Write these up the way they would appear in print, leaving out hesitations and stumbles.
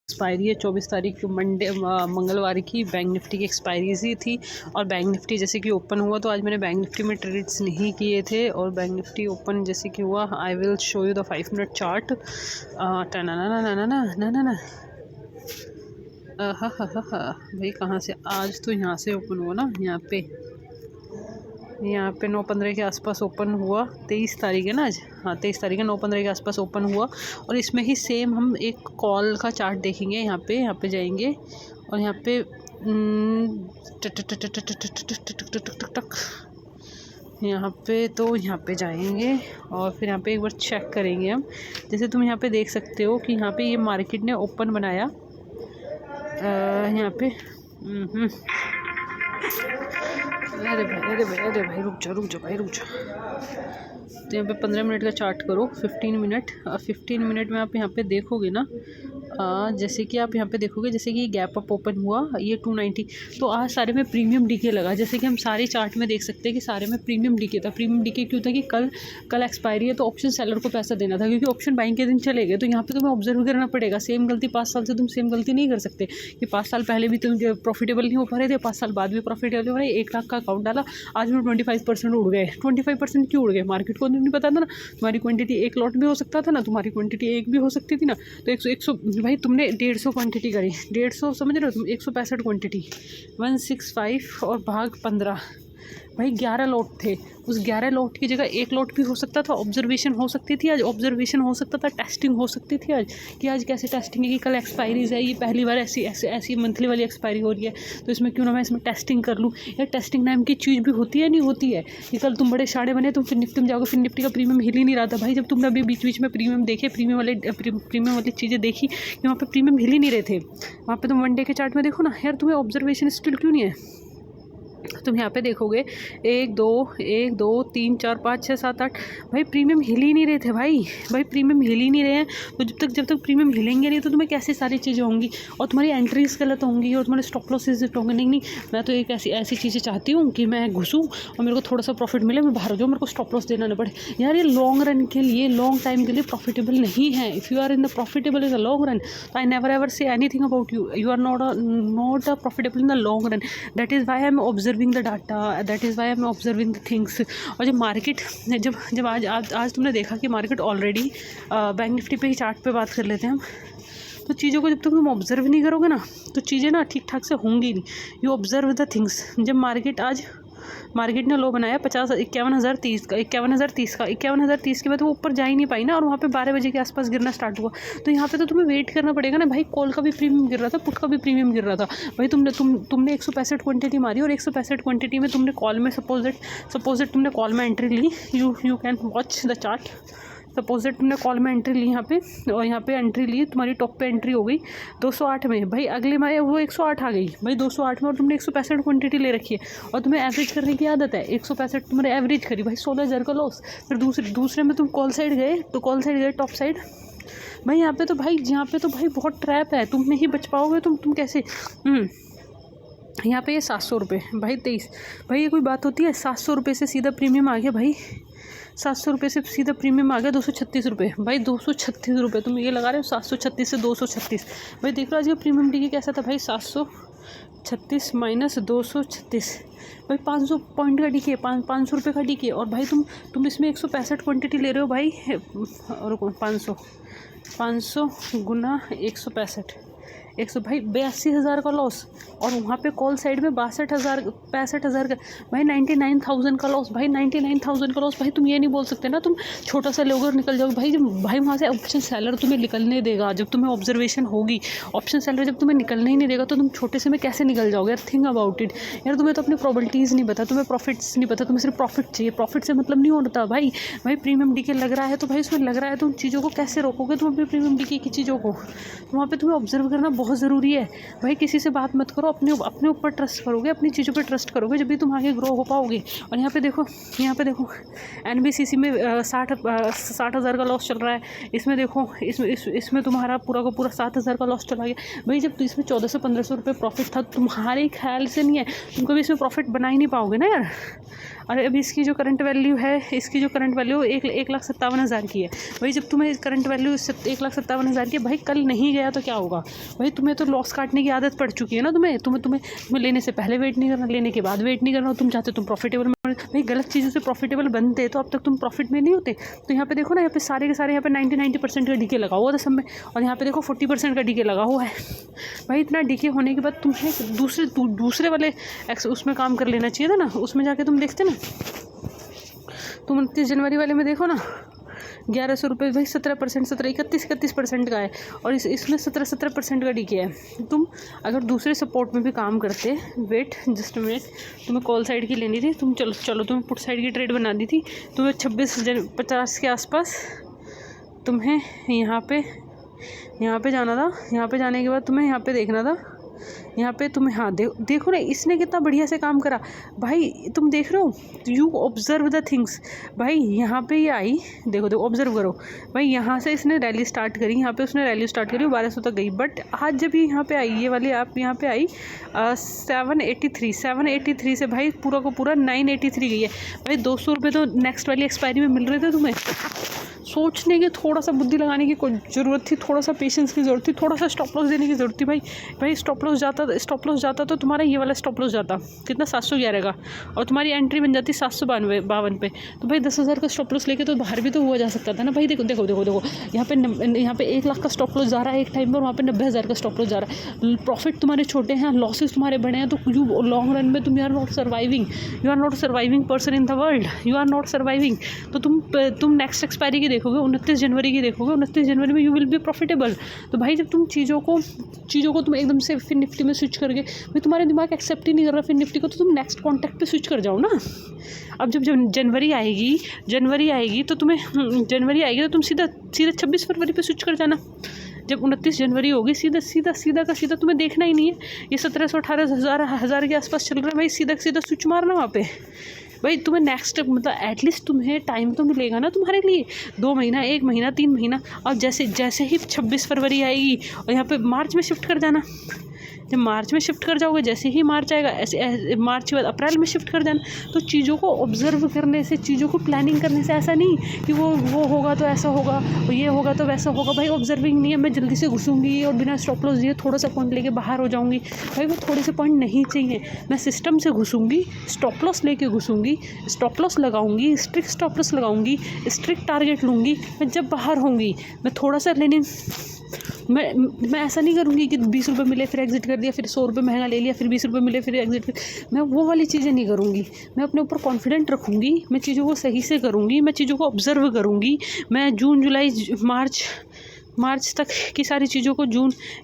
Expiry है 24 तारीख Monday मंगलवार की बैंक निफ्टी की एक्सपायरी थी। और बैंक निफ्टी जैसे कि ओपन हुआ तो आज मैंने बैंक निफ्टी में ट्रेड्स नहीं किए थे। और बैंक निफ्टी ओपन जैसे कि हुआ, I will show you the 5 minute chart. भाई कहाँ से, आज तो यहाँ से ओपन हुआ ना, यहाँ पे 9:15 के आसपास ओपन हुआ। 23 तारीख है ना आज, हाँ 23 तारीख है, 9:15 के आसपास ओपन हुआ। और इसमें ही सेम हम एक कॉल का चार्ट देखेंगे। यहाँ पे जाएंगे और यहाँ पे यहाँ पे जाएंगे और फिर यहाँ पे एक बार चेक करेंगे हम। जैसे तुम यहाँ पे देख सकते हो कि यहाँ पे ये मार्केट ने ओपन बनाया यहाँ पे। अरे भाई रुक जा भाई रुक जा। तो यहाँ पे 15 मिनट का चार्ट करो, 15 मिनट। 15 मिनट में आप यहाँ पे देखोगे ना, जैसे कि आप यहाँ पे देखोगे, जैसे कि गैप अप ओपन हुआ ये 290, तो आज सारे में प्रीमियम डीके लगा। जैसे कि हम सारे चार्ट में देख सकते हैं कि सारे में प्रीमियम डीके था। प्रीमियम डीके क्यों था कि कल एक्सपायरी है तो ऑप्शन सेलर को पैसा देना था, क्योंकि ऑप्शन बाइंग के दिन चले गए। तो यहाँ पे तुम्हें ऑब्जर्व करना पड़ेगा। सेम गलती 5 साल से तुम सेम गलती नहीं कर सकते कि 5 साल पहले भी तुम प्रॉफिटेबल नहीं हो पा रहे थे, 5 साल बाद भी प्रॉफिटेबल हो रहे। 1 लाख का अकाउंट डाला, आज में 25% उड़ गए। 25% क्यों उड़ गए? मार्केट को नहीं पता था ना, तुम्हारी क्वांटिटी 1 लॉट भी हो सकता था ना, तुम्हारी क्वांटिटी 1 भी हो सकती थी ना। तो 100 भाई तुमने 150 क्वांटिटी करी, 150 समझ रहे हो तुम, 165 क्वांटिटी, 165 और भाग 15, भाई 11 लॉट थे। उस 11 लॉट की जगह 1 लॉट भी हो सकता था। ऑब्जर्वेशन हो सकती थी आज, ऑब्जर्वेशन हो सकता था, टेस्टिंग हो सकती थी आज कि आज कैसे टेस्टिंग है कि कल एक्सपायरीज है, ये पहली बार ऐसी मंथली वाली एक्सपायरी हो रही है, तो इसमें क्यों ना मैं इसमें टेस्टिंग कर लूँ। या टेस्टिंग नाम की चीज़ भी होती है, नहीं होती है कि कल तुम बड़े शाणे बने, तुम फिर निफ्टी में जाओगे, फिर निफ्टी का प्रीमियम हिल ही नहीं रहा था। भाई जब तुमने अभी बीच में प्रीमियम देखे, प्रीमियम वाली चीज़ें देखी कि वहाँ पर प्रीमियम हिल ही नहीं रहे थे, वहाँ पर तुम 1 डे के चार्ट में देखो ना यार, तुम्हें ऑब्जर्वेशन स्किल क्यों नहीं है? तुम यहाँ पे देखोगे 1 2 3 4 5 6 7 8, भाई प्रीमियम हिल ही नहीं रहे थे। भाई प्रीमियम हिल ही नहीं रहे हैं। तो जब तक प्रीमियम हिलेंगे नहीं तो तुम्हें कैसे सारी चीज़ें होंगी, और तुम्हारी एंट्रीज गलत होंगी और तुम्हारे स्टॉप लॉसेस होंगे। नहीं, मैं तो एक ऐसी चीज़ें चाहती हूँ कि मैं घुसूँ और मेरे को थोड़ा सा प्रॉफिट मिले, मैं बाहर जाऊँ, मेरे को स्टॉप लॉस देना ना पड़े। यार ये लॉन्ग रन के लिए, लॉन्ग टाइम के लिए प्रॉफिटेबल नहीं है। If you are in the profitable in the long run, तो I never ever say anything about you, you are not profitable in the long run. That is why I am observing the data, that is why I am observing the things. और जब market जब आज तुमने देखा कि market already bank Nifty पे ही chart पे बात कर लेते हैं हम, तो चीज़ों को जब तक तुम ऑब्जर्व नहीं करोगे ना तो चीज़ें ना ठीक ठाक से होंगी नहीं। You observe the things. जब मार्केट ने लो बनाया 51,030 का, 51,030 के बाद वो ऊपर जा ही नहीं पाई ना, और वहाँ पे 12 बजे के आसपास गिरना स्टार्ट हुआ। तो यहाँ पे तो तुम्हें वेट करना पड़ेगा ना भाई। कॉल का भी प्रीमियम गिर रहा था, पुट का भी प्रीमियम गिर रहा था। भाई तुमने 165 क्वांटिटी मारी, और 165 क्वांटिटी में तुमने कॉल में सपोज तुमने कॉल में एंट्री ली। You can watch the chart. Suppose that तुमने कॉल में एंट्री ली यहाँ पे, और यहाँ पे एंट्री ली, तुम्हारी टॉप पे एंट्री हो गई 208 में। भाई अगले में वो 108 आ गई भाई 208 में, और तुमने 165 क्वांटिटी ले रखी है, और तुम्हें एवरेज करने की आदत है। 165 तुमने एवरेज करी भाई, 16,000 का लॉस। फिर दूसरे में तुम कॉल साइड गए टॉप साइड। भाई यहाँ पे तो भाई बहुत ट्रैप है, तुम नहीं बच पाओगे। तुम कैसे यहाँ पे ये 700 रुपये भाई 23, भाई ये कोई बात होती है? 700 रुपये से सीधा प्रीमियम आ गया भाई, 700 रुपये से सीधा प्रीमियम आ गया 236 रुपये। भाई 236 रुपये तुम ये लगा रहे हो, 736 से 236। भाई देख लो आज का प्रीमियम डी कैसा था भाई, 736 माइनस 236, भाई 500 पॉइंट का डीके, 500 रुपये का डीके। और भाई तुम इसमें 165 क्वांटिटी ले रहे हो भाई, और 500 गुना 165, भाई 82,000 का लॉस। और वहाँ पे कॉल साइड में 65,000 का, भाई 99,000 का लॉस। भाई 99,000 का लॉस। भाई तुम ये नहीं बोल सकते ना तुम छोटा सा लोगे और निकल जाओगे। भाई वहाँ से ऑप्शन सेलर तुम्हें निकलने देगा जब तुम्हें ऑब्जर्वेशन होगी। ऑप्शन सेलर जब तुम्हें निकलने ही नहीं देगा तो तुम छोटे से में कैसे निकल जाओगे यार? थिंक अबाउट इट यार। तुम्हें तो अपनी प्रोबेबिलिटीज़ नहीं पता, तुम्हें प्रॉफिट्स नहीं पता, तुम्हें सिर्फ प्रॉफिट चाहिए। प्रॉफिट से मतलब नहीं होता भाई प्रीमियम डीके लग रहा है तो भाई उसमें लग रहा है, तो उन चीज़ों को कैसे रोकोगे तुम अपने प्रीमियम डीके की चीज़ों को? तो वहाँ पर तुम्हें ऑब्जर्व करना बहुत ज़रूरी है भाई। किसी से बात मत करो, अपने ऊपर ट्रस्ट करोगे, अपनी चीज़ों पे ट्रस्ट करोगे, जब भी तुम आगे ग्रो हो पाओगे। और यहाँ पे देखो NBCC में 60,000 का लॉस चल रहा है। इसमें देखो इसमें तुम्हारा पूरा का पूरा 7,000 का लॉस चला गया। भाई जब इसमें 1400-1500 रुपये प्रॉफिट था, तुम्हारे ख्याल से नहीं है, तुम कभी इसमें प्रॉफिट बना ही नहीं पाओगे ना यार। और अभी इसकी जो करंट वैल्यू है, इसकी जो करंट वैल्यू 1,57,000 की है। भाई जब तुम्हें करंट वैल्यू 1,57,000 की है, भाई कल नहीं गया तो क्या होगा? भाई तुम्हें तो लॉस काटने की आदत पड़ चुकी है ना। तुम्हें लेने से पहले वेट नहीं करना, लेने के बाद वेट नहीं करना। तुम चाहते तुम प्रॉफिटेबल। भाई गलत चीज़ों से प्रॉफिटेबल बनते तो अब तक तुम प्रॉफिट में नहीं होते। तो यहाँ पे देखो ना, यहाँ पे सारे के सारे यहाँ पे 90% का डीके लगा हुआ था सब में, और यहाँ पे देखो 40% का डीके लगा हुआ है। भाई इतना डीके होने के बाद तुम्हें दूसरे वाले उसमें काम कर लेना चाहिए था ना। उसमें जाके तुम देखते ना, तुम 29 जनवरी वाले में देखो ना, 1100 रुपये। भाई 17%, 31% का है, और इसमें 17% का डीके है। तुम अगर दूसरे सपोर्ट में भी काम करते, वेट जस्ट मिनट, तुम्हें कॉल साइड की लेनी थी, तुम चलो तुम्हें पुट साइड की ट्रेड बना दी थी। तुम्हें 26,50 के आसपास तुम्हें यहाँ पे जाना था। यहाँ पे जाने के बाद तुम्हें यहाँ पे देखना था, यहाँ पे तुम्हें, हाँ देखो ना, इसने कितना बढ़िया से काम करा। भाई तुम देख रहे हो, यू ऑब्जर्व द थिंग्स। भाई यहाँ पे ये आई, देखो ऑब्जर्व करो। भाई यहाँ से इसने रैली स्टार्ट करी, यहाँ पे उसने रैली स्टार्ट करी, 1200 तक गई। बट आज जब ये यहाँ पे आई, ये वाली आप यहाँ पे आई 783 से भाई पूरा को पूरा 983 गई है। भाई 200 रुपये तो नेक्स्ट वाली एक्सपायरी में मिल रहे थे तुम्हें। सोचने की, थोड़ा सा बुद्धि लगाने की कोई ज़रूरत थी, थोड़ा सा पेशेंस की ज़रूरत थी, थोड़ा सा स्टॉप लॉस देने की ज़रूरत थी। भाई स्टॉप लॉस जाता तो तुम्हारा ये वाला स्टॉप लॉस जाता कितना, 711 का, और तुम्हारी एंट्री बन जाती 752 पे। तो भाई 10,000 का स्टॉप लॉस लेके तो बाहर भी तो हुआ जा सकता था ना। भाई देखो यहाँ पे 1 लाख का स्टॉप लॉस जा रहा है एक टाइम पर, वहाँ पे 90,000 का स्टॉप लॉस जा रहा है। प्रॉफिट तुम्हारे छोटे हैं, लॉसेस तुम्हारे बड़े हैं, तो यू लॉन्ग रन में तुम you are not surviving person in the world, you are not surviving. तो तुम नेक्स्ट एक्सपायरी की देखोगे, 29 जनवरी की देखोगे, 29 जनवरी में यू विल बी प्रॉफिटेबल। तो भाई जब तुम चीज़ों को तुम एकदम से फिर निफ्टी में स्विच करके, भाई तुम्हारे दिमाग एक्सेप्ट ही नहीं कर रहा फिर निफ्टी को, तो तुम नेक्स्ट कॉन्टैक्ट पे स्विच कर जाओ ना। अब जब जनवरी आएगी तो तुम सीधा 26 फरवरी पे स्विच कर जाना। जब 29 जनवरी होगी, सीधा तुम्हें देखना ही नहीं है। ये 1700-18,000 के आसपास चल रहा है, भाई सीधा स्विच मारना वहाँ पे। भाई तुम्हें नेक्स्ट मतलब एटलीस्ट तुम्हें टाइम तो मिलेगा ना तुम्हारे लिए, 2 महीना, 1 महीना, 3 महीना। और जैसे ही 26 फरवरी आएगी, और यहाँ पे मार्च में शिफ्ट कर जाना। जब मार्च में शिफ्ट कर जाओगे, जैसे ही मार्च आएगा, ऐसे मार्च के बाद अप्रैल में शिफ्ट कर जाना। तो चीज़ों को ऑब्जर्व करने से, चीज़ों को प्लानिंग करने से, ऐसा नहीं कि वो होगा तो ऐसा होगा, ये होगा तो वैसा होगा। भाई ऑब्जर्विंग नहीं है, मैं जल्दी से घुसूँगी और बिना स्टॉप लॉस दिए थोड़ा सा पॉइंट लेके बाहर हो जाऊँगी। भाई वो थोड़े से पॉइंट नहीं चाहिए, मैं सिस्टम से घुसूँगी, स्टॉप लॉस लेके घुसूँगी, स्टॉप लॉस लगाऊँगी, स्ट्रिक्ट स्टॉप लॉस लगाऊँगी, स्ट्रिक्ट टारगेट लूँगी। मैं जब बाहर होंगी, मैं थोड़ा सा लेने, मैं ऐसा नहीं करूँगी कि 20 रुपये मिले फिर एग्जिट कर दिया, फिर 100 रुपये महंगा ले लिया, फिर 20 रुपये मिले फिर एग्जिट कर। मैं वो वाली चीज़ें नहीं करूँगी। मैं अपने ऊपर कॉन्फिडेंट रखूँगी, मैं चीज़ों को सही से करूँगी, मैं चीज़ों को ऑब्जर्व करूँगी। मैं जून, जुलाई, मार्च तक की सारी चीज़ों को,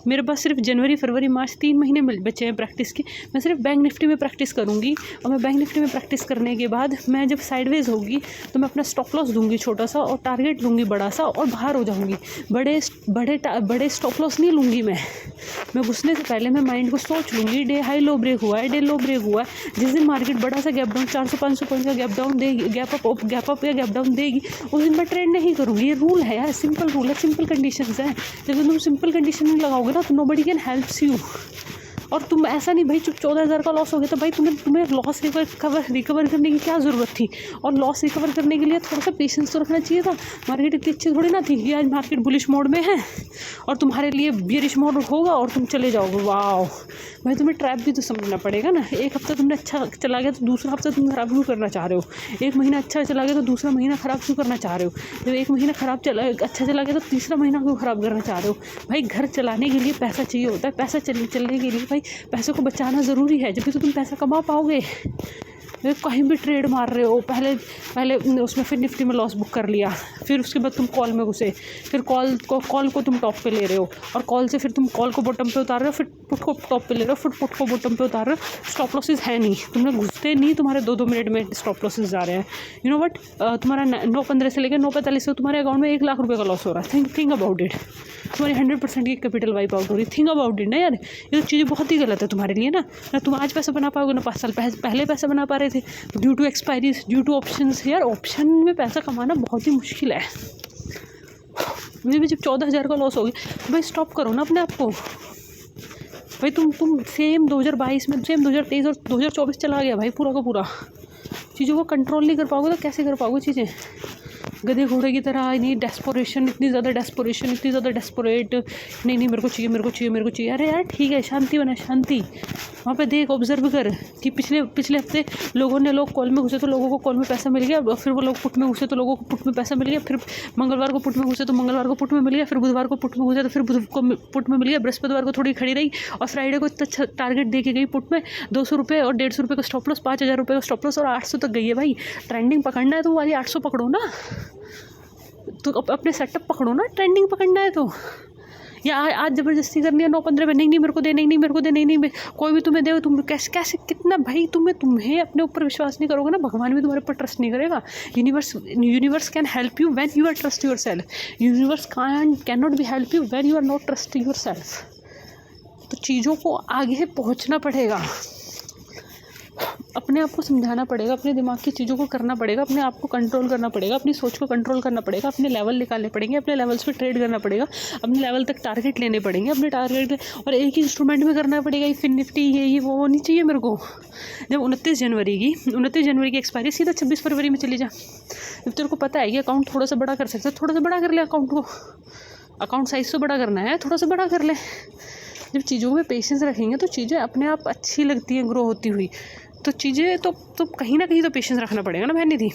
मेरे पास सिर्फ जनवरी, फरवरी, मार्च 3 महीने बचे हैं प्रैक्टिस के। मैं सिर्फ बैंक निफ्टी में प्रैक्टिस करूँगी, और मैं बैंक निफ्टी में प्रैक्टिस करने के बाद मैं जब साइडवेज होगी तो मैं अपना स्टॉप लॉस दूंगी छोटा सा, और टारगेट लूँगी बड़ा सा, और बाहर हो जाऊँगी। बड़े स्टॉप लॉस नहीं लूँगी मैं घुसने से पहले मैं माइंड को सोच लूँगी, डे हाई लो ब्रेक हुआ है, डे लो ब्रेक हुआ है। जिस दिन मार्केट बड़ा सा गैप डाउन, 400-500 पॉइंट का गैप डाउन देगी, गैप अप या गैप डाउन देगी, उस दिन मैं ट्रेड नहीं करूँगी। ये रूल है यार, सिंपल रूल है, सिंपल कंडीशन है। जब तुम सिंपल कंडीशन में लगाओगे ना, तो नोबडी कैन हेल्प्स यू। और तुम ऐसा नहीं भाई, 14,000 का लॉस हो गया तो भाई तुम्हें लॉस रिकवर करने की क्या ज़रूरत थी? और लॉस रिकवर करने के लिए थोड़ा सा पेशेंस तो रखना चाहिए था। मार्केट इतनी अच्छी थोड़ी ना थी कि आज मार्केट बुलिश मोड में है और तुम्हारे लिए बेरिश मोड होगा और तुम चले जाओगे। वाह भाई, तुम्हें ट्रैप भी तो समझना पड़ेगा ना। एक हफ्ता तुमने अच्छा चला गया तो दूसरा हफ्ता तुम खराब क्यों करना चाह रहे हो? 1 महीना अच्छा चला गया तो दूसरा महीना खराब क्यों करना चाह रहे हो? जब 1 महीना अच्छा चला गया तो तीसरा महीना क्यों खराब करना चाह रहे हो? भाई घर चलाने के लिए पैसा चाहिए होता है, पैसा चलने के लिए भाई पैसे को बचाना ज़रूरी है, जब भी तो तुम पैसा कमा पाओगे। कहीं भी ट्रेड मार रहे हो, पहले उसमें फिर निफ्टी में लॉस बुक कर लिया, फिर उसके बाद तुम कॉल में घुसे, फिर कॉल को तुम टॉप पे ले रहे हो, और कॉल से फिर तुम कॉल को बॉटम पे उतार रहे हो, फिर पुट को टॉप पे ले रहे हो, फिर पुट को बॉटम पे उतार रहे हो। स्टॉप लॉसेस है नहीं, तुमने घुसते नहीं, तुम्हारे 2-2 मिनट में स्टॉप लॉसेस जा रहे हैं। यू नो वट, तुम्हारा 9:15 से लेकर 9:45 से तुम्हारे अकाउंट में 1 लाख रुपये का लॉस हो रहा है। Think about it. तुम्हारी 100% की कैपिटल वाइप आउट हो रही है। थिंक अबाउट इट ना यार, ये तो चीज़ें बहुत ही गलत है तुम्हारे लिए ना तुम आज पैसा बना पाओगे ना 5 साल पहले पैसा बना पा रहे थे, due to expiries, due to options. यार ऑप्शन में पैसा कमाना बहुत ही मुश्किल है। मुझे भी जब 14,000 का लॉस हो गया तो भाई स्टॉप करो ना अपने आप को। भाई तुम सेम 2022 में, सेम 2023 और 2024 चला गया भाई पूरा का पूरा। चीज़ों को कंट्रोल नहीं कर पाओगे तो कैसे कर पाओगे चीज़ें? गधे घोड़े की तरह नहीं, डेस्परेशन, इतनी ज़्यादा डेस्परेशन, इतनी ज़्यादा डेस्परेट, नहीं नहीं मेरे को चाहिए, मेरे को चाहिए, मेरे को चाहिए। अरे यार ठीक है, शांति बना, शांति। वहाँ पे देख, ऑब्जर्व कर कि पिछले हफ्ते लोग कॉल में घुसे तो लोगों को कॉल में पैसा मिल गया, फिर वो लोग पुट में घुसे तो लोगों को पुट में पैसा मिल गया, फिर मंगलवार को पुट में घुसे तो मंगलवार को पुट में मिल गया, फिर बुधवार को पुट में घुसे तो फिर बुध को पुट में मिल गया, बृहस्पतिवार को थोड़ी खड़ी रही और फ्राइडे को इतना टारगेट दे के गई पुट में 200 रुपये और 150 रुपये का स्टॉप लॉस, 5000 रुपये का स्टॉप लॉस और 800 तक गई है भाई। ट्रेंडिंग पकड़ना है तो वाली 800 पकड़ो ना, तो अपने सेटअप पकड़ो ना, ट्रेंडिंग पकड़ना है तो। या आज ज़बरदस्ती करनी है 9-15 में, नहीं मेरे को दे, नहीं मेरे को दे, नहीं कोई भी तुम्हें दे, तुम कैसे कितना भाई, तुम्हें अपने ऊपर विश्वास नहीं करोगे ना, भगवान भी तुम्हारे ऊपर ट्रस्ट नहीं करेगा। Universe can help you when you are trust yourself, universe can not be help you when you are not trust yourself. तो चीज़ों को आगे पहुँचना पड़ेगा, अपने आप को समझाना पड़ेगा, अपने दिमाग की चीज़ों को करना पड़ेगा, अपने आप को कंट्रोल करना पड़ेगा, अपनी सोच को कंट्रोल करना पड़ेगा, अपने लेवल निकालने पड़ेंगे, अपने लेवल्स पे ट्रेड करना पड़ेगा, अपने लेवल तक टारगेट लेने पड़ेंगे, अपने टारगेट और एक ही इंस्ट्रूमेंट में करना पड़ेगा। ये निफ्टी ये वो नहीं चाहिए मेरे को। जब 29 जनवरी की एक्सपायरी, सीधा 26 फरवरी में चली जा। जब तेरे को पता है कि अकाउंट थोड़ा सा बड़ा कर सकते, थोड़ा सा बड़ा कर ले अकाउंट को, अकाउंट साइज़ तो बड़ा करना है, थोड़ा सा बड़ा कर ले। जब चीज़ों में पेशेंस रखेंगे तो चीज़ें अपने आप अच्छी लगती हैं ग्रो होती हुई। तो चीज़ें तो कहीं ना कहीं तो पेशेंस रखना पड़ेगा ना बहन निधि।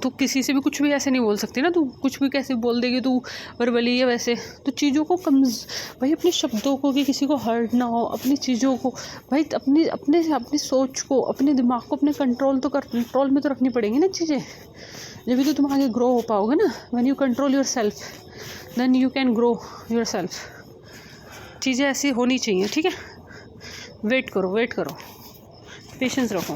तो किसी से भी कुछ भी ऐसे नहीं बोल सकती ना, तू कुछ भी कैसे बोल देगी तू वर्बली या वैसे। तो चीज़ों को भाई अपने शब्दों को, कि किसी को हर्ट ना हो, अपनी चीज़ों को भाई अपनी सोच को, अपने दिमाग को अपने कंट्रोल में तो रखनी पड़ेंगी ना चीज़ें, जब तो तुम आगे ग्रो हो पाओगे ना। When you control yourself then you can grow yourself. चीज़ें ऐसी होनी चाहिए, ठीक है। वेट करो, पेशेंस रखो।